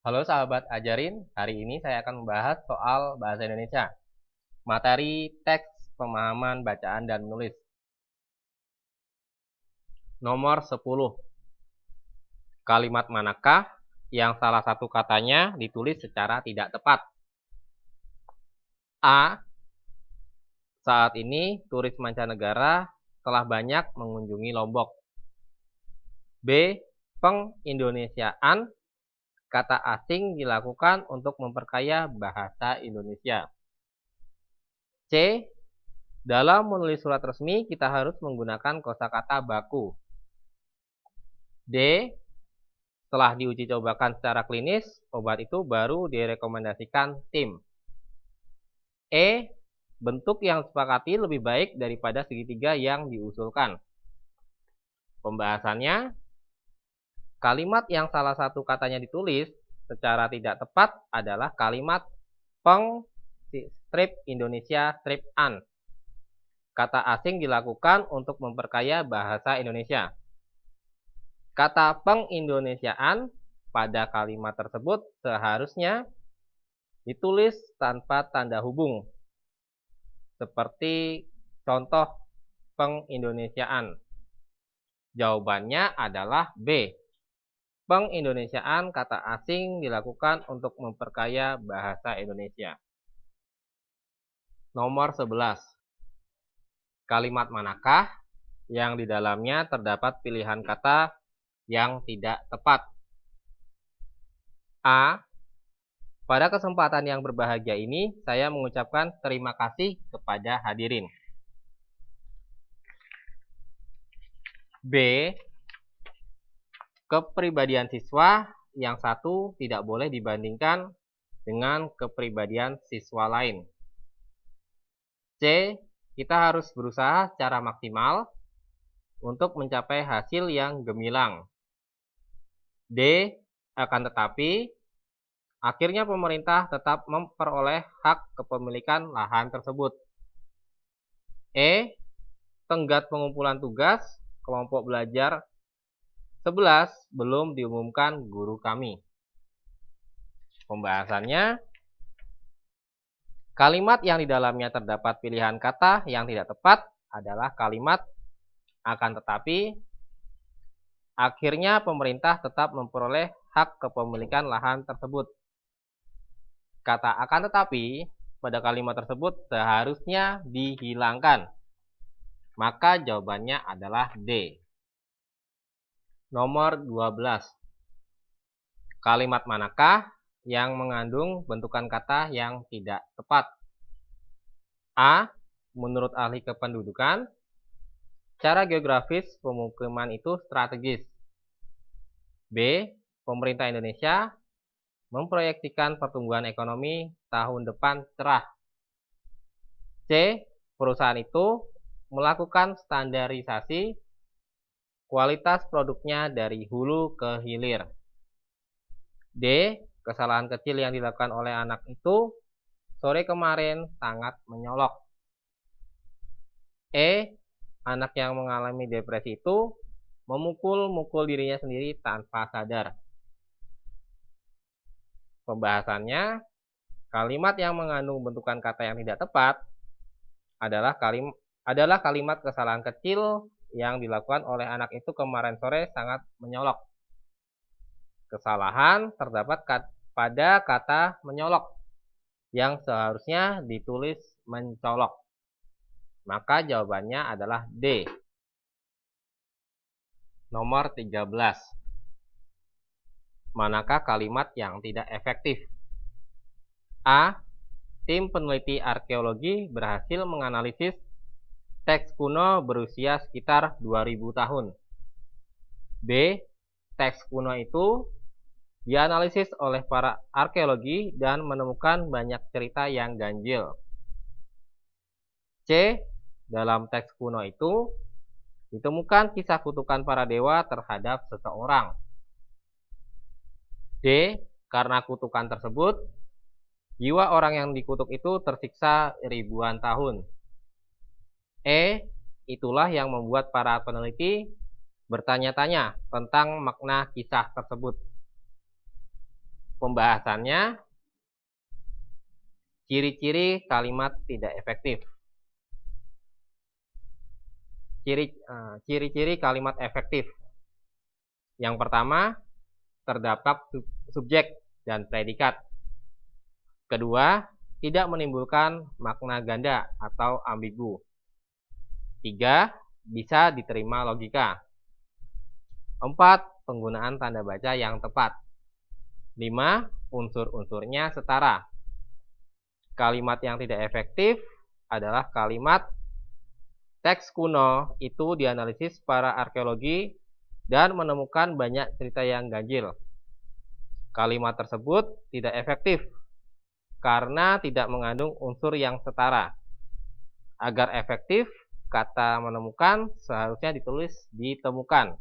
Halo sahabat Ajarin, hari ini saya akan membahas soal bahasa Indonesia. Materi teks pemahaman bacaan dan menulis. Nomor 10. Kalimat manakah yang salah satu katanya ditulis secara tidak tepat? A. Saat ini turis mancanegara telah banyak mengunjungi Lombok. B. Pengindonesiaan kata asing dilakukan untuk memperkaya bahasa Indonesia. C. Dalam menulis surat resmi, kita harus menggunakan kosakata baku. D. Setelah diuji cobakan secara klinis, obat itu baru direkomendasikan tim. E. Bentuk yang disepakati lebih baik daripada segitiga yang diusulkan. Pembahasannya, kalimat yang salah satu katanya ditulis secara tidak tepat adalah kalimat peng strip Indonesia strip an. Kata asing dilakukan untuk memperkaya bahasa Indonesia. Kata pengindonesiaan pada kalimat tersebut seharusnya ditulis tanpa tanda hubung. Seperti contoh pengindonesiaan. Jawabannya adalah B. Pengindonesiaan kata asing dilakukan untuk memperkaya bahasa Indonesia. Nomor 11. Kalimat manakah yang di dalamnya terdapat pilihan kata yang tidak tepat? A. Pada kesempatan yang berbahagia ini, saya mengucapkan terima kasih kepada hadirin. B. Kepribadian siswa yang satu tidak boleh dibandingkan dengan kepribadian siswa lain. C. Kita harus berusaha secara maksimal untuk mencapai hasil yang gemilang. D. Akan tetapi, akhirnya pemerintah tetap memperoleh hak kepemilikan lahan tersebut. E. Tenggat pengumpulan tugas kelompok belajar 11 belum diumumkan guru kami. Pembahasannya, kalimat yang di dalamnya terdapat pilihan kata yang tidak tepat adalah kalimat akan tetapi, akhirnya pemerintah tetap memperoleh hak kepemilikan lahan tersebut. Kata akan tetapi pada kalimat tersebut seharusnya dihilangkan. Maka jawabannya adalah D. Nomor 12. Kalimat manakah yang mengandung bentukan kata yang tidak tepat? A. Menurut ahli kependudukan, secara geografis pemukiman itu strategis. B. Pemerintah Indonesia memproyeksikan pertumbuhan ekonomi tahun depan cerah. C. Perusahaan itu melakukan standarisasi kualitas produknya dari hulu ke hilir. D. Kesalahan kecil yang dilakukan oleh anak itu sore kemarin sangat menyolok. E. Anak yang mengalami depresi itu memukul-mukul dirinya sendiri tanpa sadar. Pembahasannya, kalimat yang mengandung bentukan kata yang tidak tepat adalah kalimat kesalahan kecil yang dilakukan oleh anak itu kemarin sore sangat menyolok. Kesalahan terdapat pada kata menyolok yang seharusnya ditulis mencolok. Maka jawabannya adalah D. Nomor 13. Manakah kalimat yang tidak efektif? A. Tim peneliti arkeologi berhasil menganalisis teks kuno berusia sekitar 2000 tahun. B. Teks kuno itu dianalisis oleh para arkeologi dan menemukan banyak cerita yang ganjil. C. Dalam teks kuno itu ditemukan kisah kutukan para dewa terhadap seseorang. D. Karena kutukan tersebut, jiwa orang yang dikutuk itu tersiksa ribuan tahun. E. Itulah yang membuat para peneliti bertanya-tanya tentang makna kisah tersebut. Pembahasannya, ciri-ciri kalimat tidak efektif. Ciri-ciri kalimat efektif. Yang pertama, terdapat subjek dan predikat. Kedua, tidak menimbulkan makna ganda atau ambigu. 3, bisa diterima logika. 4, penggunaan tanda baca yang tepat. 5, unsur-unsurnya setara. Kalimat yang tidak efektif adalah kalimat teks kuno itu dianalisis para arkeologi dan menemukan banyak cerita yang ganjil. Kalimat tersebut tidak efektif karena tidak mengandung unsur yang setara. Agar efektif, kata menemukan seharusnya ditulis ditemukan.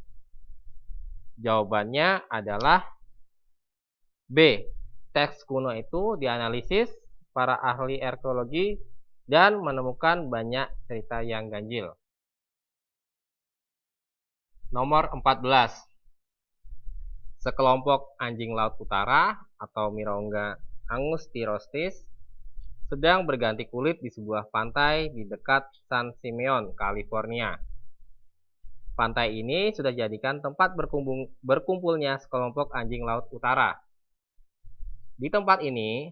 Jawabannya adalah B. Teks kuno itu dianalisis para ahli arkeologi dan menemukan banyak cerita yang ganjil. Nomor 14. Sekelompok anjing laut utara atau Mirounga angustyrostis sedang berganti kulit di sebuah pantai di dekat San Simeon, California. Pantai ini sudah dijadikan tempat berkumpulnya sekelompok anjing laut utara. Di tempat ini,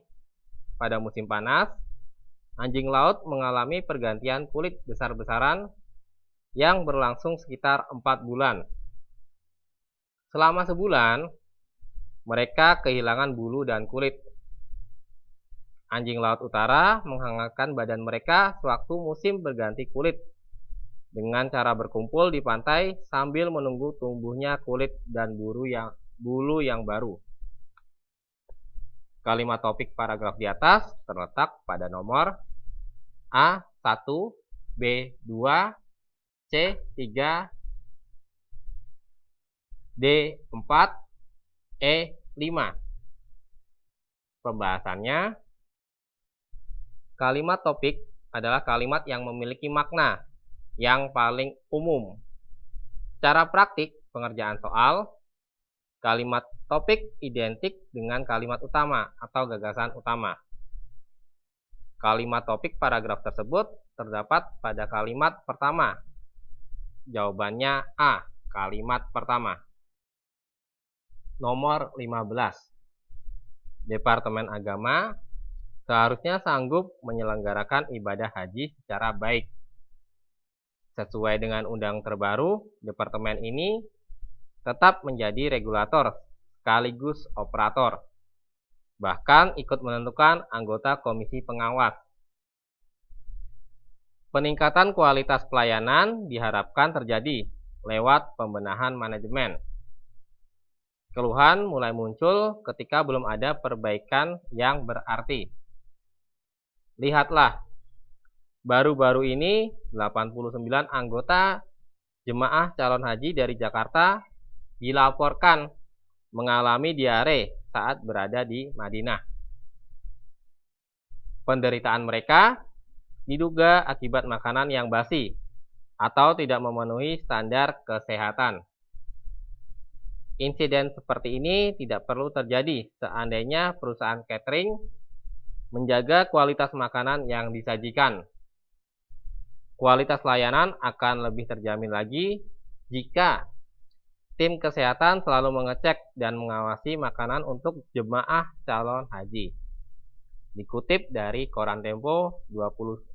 pada musim panas, anjing laut mengalami pergantian kulit besar-besaran yang berlangsung sekitar 4 bulan. Selama sebulan, mereka kehilangan bulu dan kulit. Anjing laut utara menghangatkan badan mereka sewaktu musim berganti kulit dengan cara berkumpul di pantai sambil menunggu tumbuhnya kulit dan bulu yang baru. Kalimat topik paragraf di atas terletak pada nomor A1, B2, C3, D4, E5. Pembahasannya, kalimat topik adalah kalimat yang memiliki makna yang paling umum. Cara praktik pengerjaan soal, kalimat topik identik dengan kalimat utama atau gagasan utama. Kalimat topik paragraf tersebut terdapat pada kalimat pertama. Jawabannya A, kalimat pertama. Nomor 15. Departemen Agama seharusnya sanggup menyelenggarakan ibadah haji secara baik. Sesuai dengan undang terbaru, departemen ini tetap menjadi regulator sekaligus operator, bahkan ikut menentukan anggota komisi pengawas. Peningkatan kualitas pelayanan diharapkan terjadi lewat pembenahan manajemen. Keluhan mulai muncul ketika belum ada perbaikan yang berarti. Lihatlah, baru-baru ini 89 anggota jemaah calon haji dari Jakarta dilaporkan mengalami diare saat berada di Madinah. Penderitaan mereka diduga akibat makanan yang basi atau tidak memenuhi standar kesehatan. Insiden seperti ini tidak perlu terjadi seandainya perusahaan catering menjaga kualitas makanan yang disajikan. Kualitas layanan akan lebih terjamin lagi jika tim kesehatan selalu mengecek dan mengawasi makanan untuk jemaah calon haji. Dikutip dari Koran Tempo 21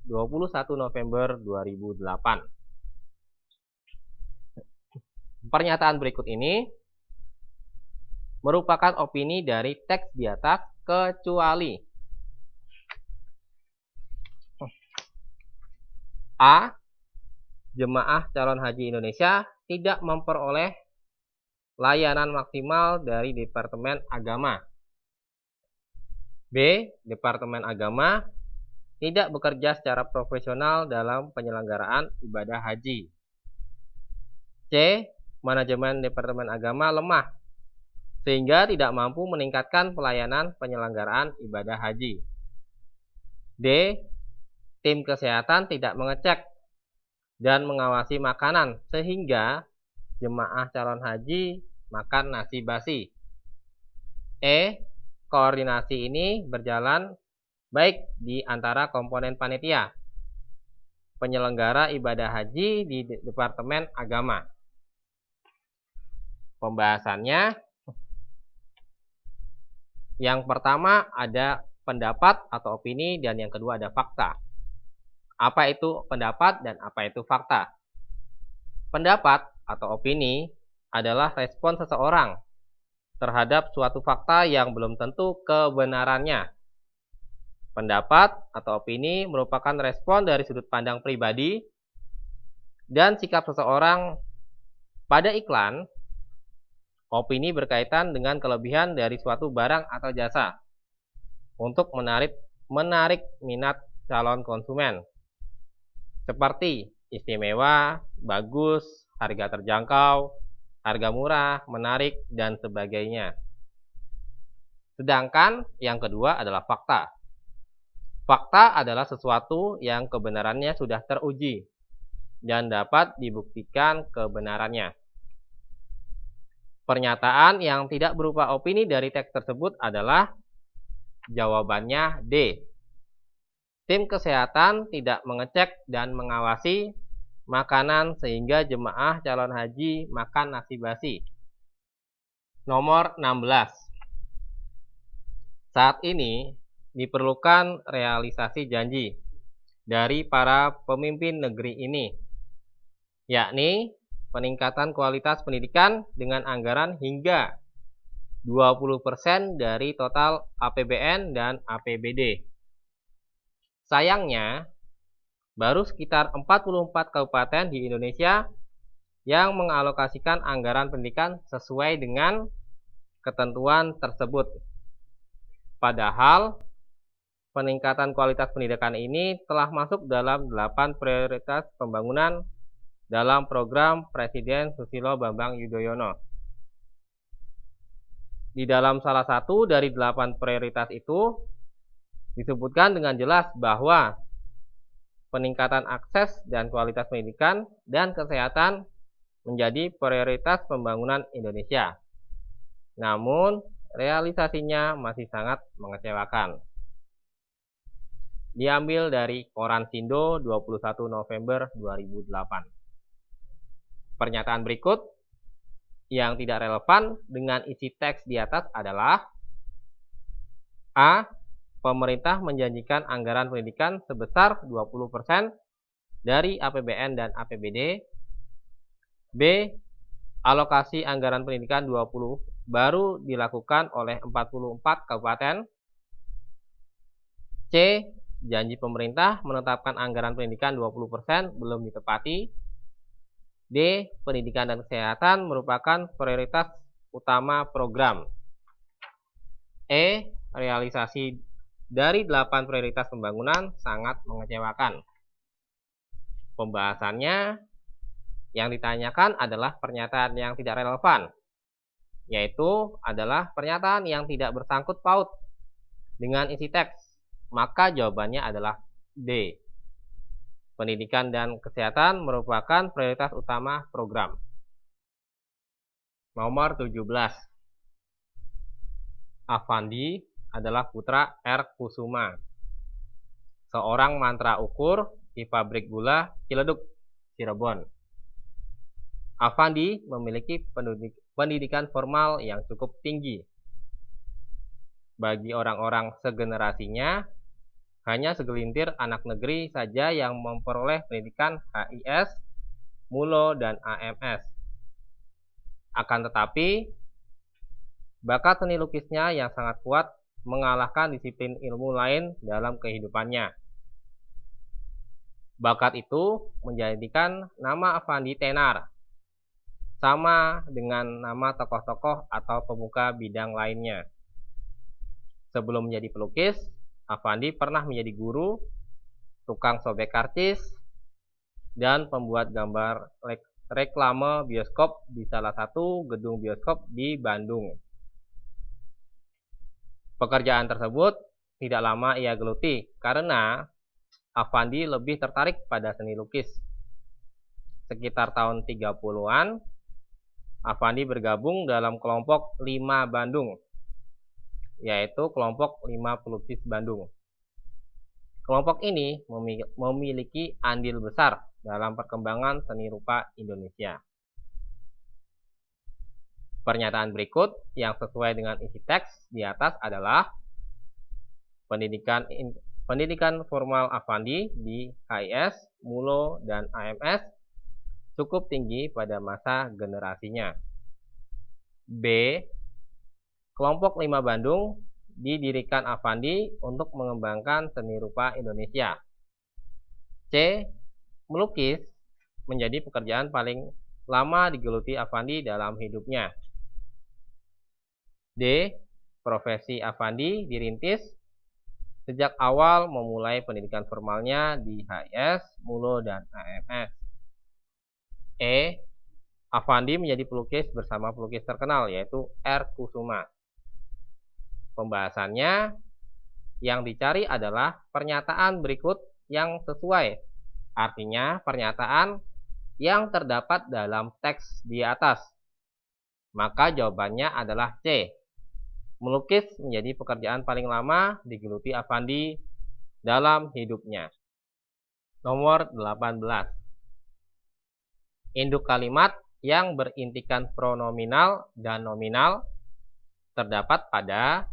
November 2008. Pernyataan berikut ini merupakan opini dari teks di atas kecuali A. Jemaah calon haji Indonesia tidak memperoleh layanan maksimal dari Departemen Agama. B. Departemen Agama tidak bekerja secara profesional dalam penyelenggaraan ibadah haji. C. Manajemen Departemen Agama lemah sehingga tidak mampu meningkatkan pelayanan penyelenggaraan ibadah haji. D. Tim kesehatan tidak mengecek dan mengawasi makanan sehingga jemaah calon haji makan nasi basi. E. koordinasi ini berjalan baik di antara komponen panitia, penyelenggara ibadah haji di Departemen Agama. Pembahasannya, yang pertama ada pendapat atau opini dan yang kedua ada fakta. Apa itu pendapat dan apa itu fakta? Pendapat atau opini adalah respon seseorang terhadap suatu fakta yang belum tentu kebenarannya. Pendapat atau opini merupakan respon dari sudut pandang pribadi dan sikap seseorang pada iklan. Opini berkaitan dengan kelebihan dari suatu barang atau jasa untuk menarik minat calon konsumen, seperti istimewa, bagus, harga terjangkau, harga murah, menarik, dan sebagainya. Sedangkan yang kedua adalah fakta. Fakta adalah sesuatu yang kebenarannya sudah teruji dan dapat dibuktikan kebenarannya. Pernyataan yang tidak berupa opini dari teks tersebut adalah jawabannya D. Tim kesehatan tidak mengecek dan mengawasi makanan sehingga jemaah calon haji makan nasi basi. Nomor 16. Saat ini diperlukan realisasi janji dari para pemimpin negeri ini, yakni peningkatan kualitas pendidikan dengan anggaran hingga 20% dari total APBN dan APBD. Sayangnya, baru sekitar 44 kabupaten di Indonesia yang mengalokasikan anggaran pendidikan sesuai dengan ketentuan tersebut. Padahal, peningkatan kualitas pendidikan ini telah masuk dalam 8 prioritas pembangunan dalam program Presiden Susilo Bambang Yudhoyono. Di dalam salah satu dari 8 prioritas itu, disebutkan dengan jelas bahwa peningkatan akses dan kualitas pendidikan dan kesehatan menjadi prioritas pembangunan Indonesia. Namun, realisasinya masih sangat mengecewakan. Diambil dari Koran Sindo 21 November 2008. Pernyataan berikut yang tidak relevan dengan isi teks di atas adalah: A. Pemerintah menjanjikan anggaran pendidikan sebesar 20% dari APBN dan APBD. B. Alokasi anggaran pendidikan 20 baru dilakukan oleh 44 kabupaten. C. Janji pemerintah menetapkan anggaran pendidikan 20% belum ditepati. D. Pendidikan dan kesehatan merupakan prioritas utama program. E. Realisasi dari 8 prioritas pembangunan sangat mengecewakan. Pembahasannya, yang ditanyakan adalah pernyataan yang tidak relevan, yaitu adalah pernyataan yang tidak bersangkut paut dengan isi teks. Maka jawabannya adalah D. Pendidikan dan kesehatan merupakan prioritas utama program. Nomor 17. Afandi adalah putra R. Kusuma, seorang mantra ukur di pabrik gula Ciledug, Cirebon. Afandi memiliki pendidikan formal yang cukup tinggi. Bagi orang-orang segenerasinya, hanya segelintir anak negeri saja yang memperoleh pendidikan HIS, MULO, dan AMS. Akan tetapi, bakat seni lukisnya yang sangat kuat mengalahkan disiplin ilmu lain dalam kehidupannya. Bakat itu menjadikan nama Afandi tenar, sama dengan nama tokoh-tokoh atau pemuka bidang lainnya. Sebelum menjadi pelukis, Afandi pernah menjadi guru, tukang sobek karcis, dan pembuat gambar reklame bioskop di salah satu gedung bioskop di Bandung. Pekerjaan tersebut tidak lama ia geluti karena Afandi lebih tertarik pada seni lukis. Sekitar tahun 30-an, Afandi bergabung dalam kelompok 5 Bandung yaitu kelompok 5 pelukis Bandung. Kelompok ini memiliki andil besar dalam perkembangan seni rupa Indonesia. Pernyataan berikut yang sesuai dengan isi teks di atas adalah pendidikan formal Affandi di HIS, Mulo, dan AMS cukup tinggi pada masa generasinya. B. Kelompok 5 Bandung didirikan Affandi untuk mengembangkan seni rupa Indonesia. C. Melukis menjadi pekerjaan paling lama digeluti Affandi dalam hidupnya. D. Profesi Affandi dirintis sejak awal memulai pendidikan formalnya di HIS, Mulo, dan AMS. E. Affandi menjadi pelukis bersama pelukis terkenal yaitu R. Kusuma. Pembahasannya yang dicari adalah pernyataan berikut yang sesuai. Artinya pernyataan yang terdapat dalam teks di atas. Maka jawabannya adalah C. Melukis menjadi pekerjaan paling lama digeluti Affandi dalam hidupnya. Nomor 18. Induk kalimat yang berintikan pronominal dan nominal terdapat pada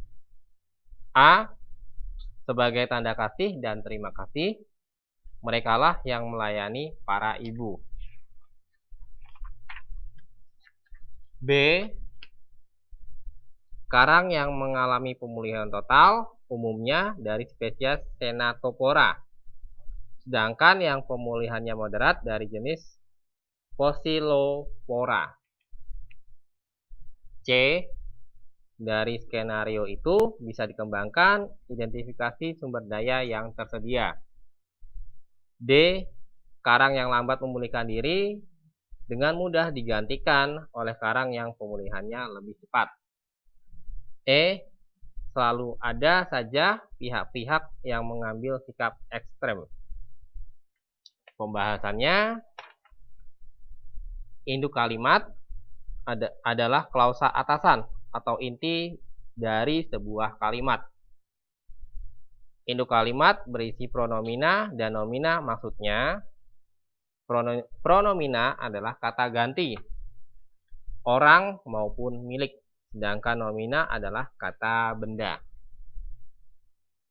A. Sebagai tanda kasih dan terima kasih, merekalah yang melayani para ibu. B. Karang yang mengalami pemulihan total umumnya dari spesies Ctenatophora, sedangkan yang pemulihannya moderat dari jenis Poecilophora. C. Dari skenario itu bisa dikembangkan identifikasi sumber daya yang tersedia. D. Karang yang lambat memulihkan diri dengan mudah digantikan oleh karang yang pemulihannya lebih cepat. E. Selalu ada saja pihak-pihak yang mengambil sikap ekstrem. Pembahasannya, induk kalimat adalah klausa atasan atau inti dari sebuah kalimat. Induk kalimat berisi pronomina dan nomina, maksudnya pronomina adalah kata ganti orang maupun milik, sedangkan nomina adalah kata benda.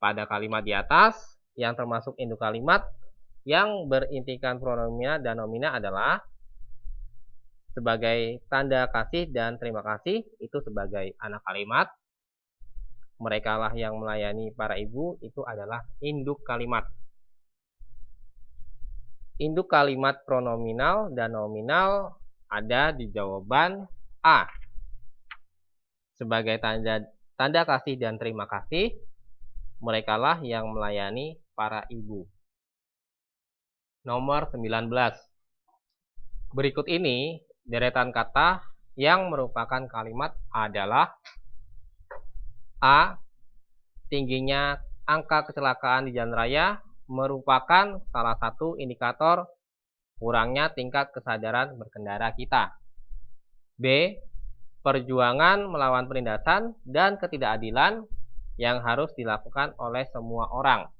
Pada kalimat di atas yang termasuk induk kalimat yang berintikan pronomina dan nomina adalah sebagai tanda kasih dan terima kasih, itu sebagai anak kalimat. Merekalah yang melayani para ibu, itu adalah induk kalimat. Induk kalimat pronominal dan nominal ada di jawaban A. Sebagai tanda kasih dan terima kasih, merekalah yang melayani para ibu. Nomor 19. Berikut ini deretan kata yang merupakan kalimat adalah A. Tingginya angka kecelakaan di jalan raya merupakan salah satu indikator kurangnya tingkat kesadaran berkendara kita. B. Perjuangan melawan penindasan dan ketidakadilan yang harus dilakukan oleh semua orang.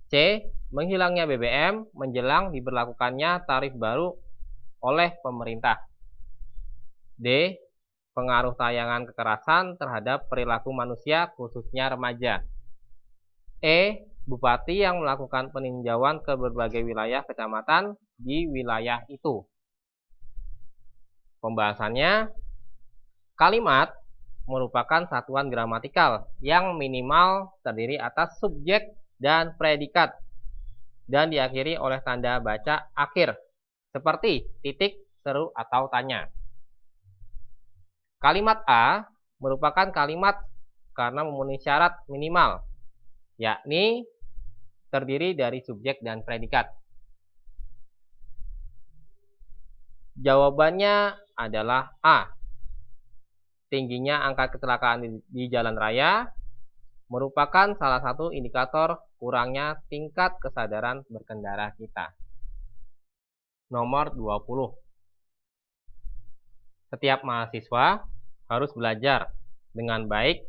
C. Menghilangnya BBM menjelang diberlakukannya tarif baru oleh pemerintah. D. Pengaruh tayangan kekerasan terhadap perilaku manusia khususnya remaja. E. Bupati yang melakukan peninjauan ke berbagai wilayah kecamatan di wilayah itu. Pembahasannya, kalimat merupakan satuan gramatikal yang minimal terdiri atas subjek dan predikat dan diakhiri oleh tanda baca akhir seperti titik, seru, atau tanya. Kalimat A merupakan kalimat karena memenuhi syarat minimal, yakni terdiri dari subjek dan predikat. Jawabannya adalah A. Tingginya angka kecelakaan di jalan raya merupakan salah satu indikator kurangnya tingkat kesadaran berkendara kita. Nomor 20. Setiap mahasiswa harus belajar dengan baik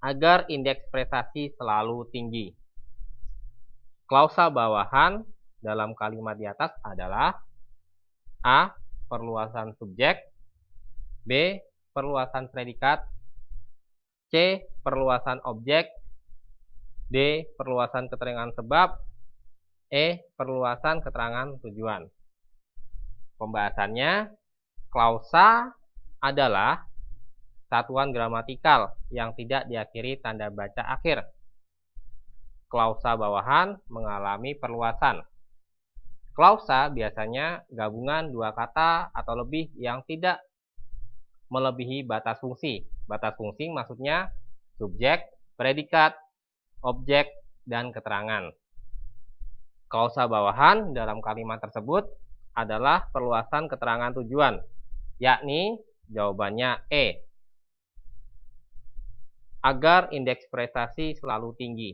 agar indeks prestasi selalu tinggi. Klausa bawahan dalam kalimat di atas adalah A. Perluasan subjek, B. Perluasan predikat, C. Perluasan objek, D. Perluasan keterangan sebab, E. Perluasan keterangan tujuan. Pembahasannya, klausa adalah satuan gramatikal yang tidak diakhiri tanda baca akhir. Klausa bawahan mengalami perluasan. Klausa biasanya gabungan dua kata atau lebih yang tidak melebihi batas fungsi. Batas fungsi maksudnya subjek, predikat, objek, dan keterangan. Klausa bawahan dalam kalimat tersebut adalah perluasan keterangan tujuan, yakni jawabannya E. Agar indeks prestasi selalu tinggi.